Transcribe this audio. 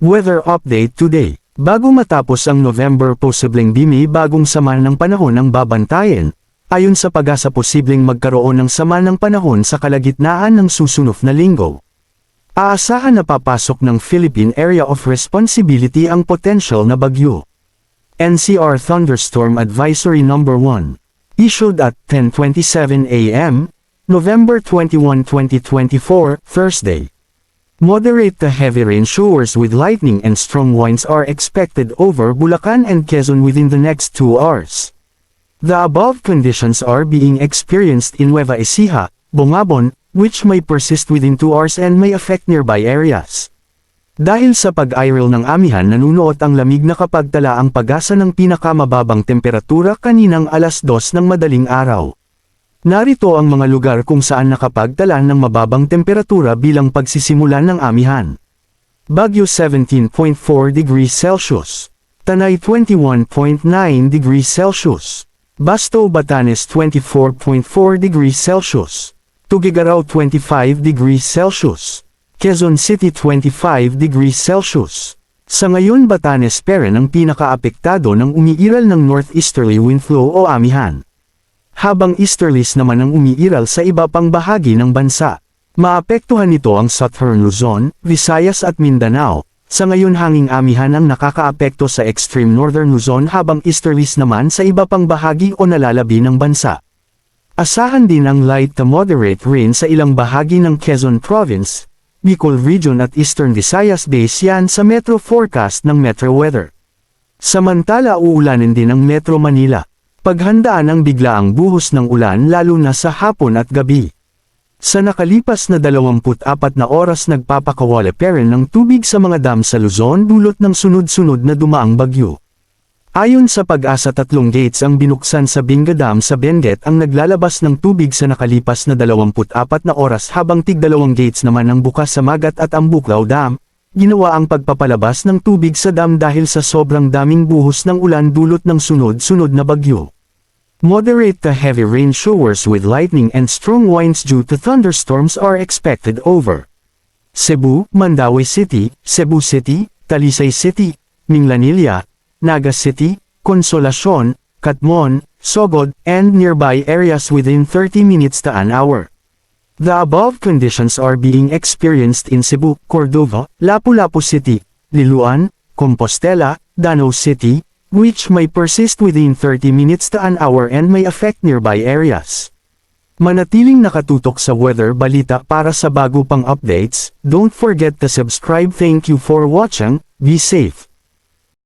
Weather update today. Bago matapos ang November, posibleng may bagong sama ng panahon ang babantayan. Ayon sa pag-asa, posibleng magkaroon ng sama ng panahon sa kalagitnaan ng susunod na linggo. Aasahan na papasok ng Philippine Area of Responsibility ang potential na bagyo. NCR Thunderstorm Advisory No. 1. Issued at 10:27 a.m., November 21, 2024, Thursday. Moderate to heavy rain showers with lightning and strong winds are expected over Bulacan and Quezon within the next 2 hours. The above conditions are being experienced in Nueva Ecija, Bongabon, which may persist within 2 hours and may affect nearby areas. Dahil sa pag-airil ng amihan, nanunuot ang lamig na kapag tala ang pag-asa ng pinakamababang temperatura kaninang alas 2 ng madaling araw. Narito ang mga lugar kung saan nakapagtala ng mababang temperatura bilang pagsisimula ng amihan. Baguio 17.4 degrees Celsius. Tanay 21.9 degrees Celsius. Basto, Batanes 24.4 degrees Celsius. Tuguegarao 25 degrees Celsius. Quezon City 25 degrees Celsius. Sa ngayon, Batanes pa rin ang pinakaapektado ng umiiral ng northeasterly wind flow o amihan. Habang easterlies naman ang umiiral sa iba pang bahagi ng bansa. Maapektuhan nito ang Southern Luzon, Visayas at Mindanao. Sa ngayon, hanging amihan ang nakakaapekto sa extreme northern Luzon habang easterlies naman sa iba pang bahagi o nalalabi ng bansa. Asahan din ang light to moderate rain sa ilang bahagi ng Quezon Province, Bicol Region at Eastern Visayas base yan sa Metro Forecast ng Metro Weather. Samantala, uulanin din ang Metro Manila. Paghandaan ang biglaang buhos ng ulan lalo na sa hapon at gabi. Sa nakalipas na 24 na oras, nagpapakawala pa rin ng tubig sa mga dam sa Luzon dulot ng sunod-sunod na dumaang bagyo. Ayon sa Pag-asa, 3 gates ang binuksan sa Binga Dam sa Benguet ang naglalabas ng tubig sa nakalipas na 24 na oras habang tig-2 gates naman ang bukas sa Magat at Ambuklaw Dam. Ginawa ang pagpapalabas ng tubig sa dam dahil sa sobrang daming buhos ng ulan dulot ng sunod-sunod na bagyo. Moderate to heavy rain showers with lightning and strong winds due to thunderstorms are expected over Cebu, Mandaue City, Cebu City, Talisay City, Minglanilla, Naga City, Consolacion, Catmon, Sogod, and nearby areas within 30 minutes to an hour. The above conditions are being experienced in Cebu, Cordova, Lapu-Lapu City, Liloan, Compostela, Danau City, which may persist within 30 minutes to an hour and may affect nearby areas. Manatiling nakatutok sa Weather Balita para sa bago pang updates. Don't forget to subscribe. Thank you for watching. Be safe.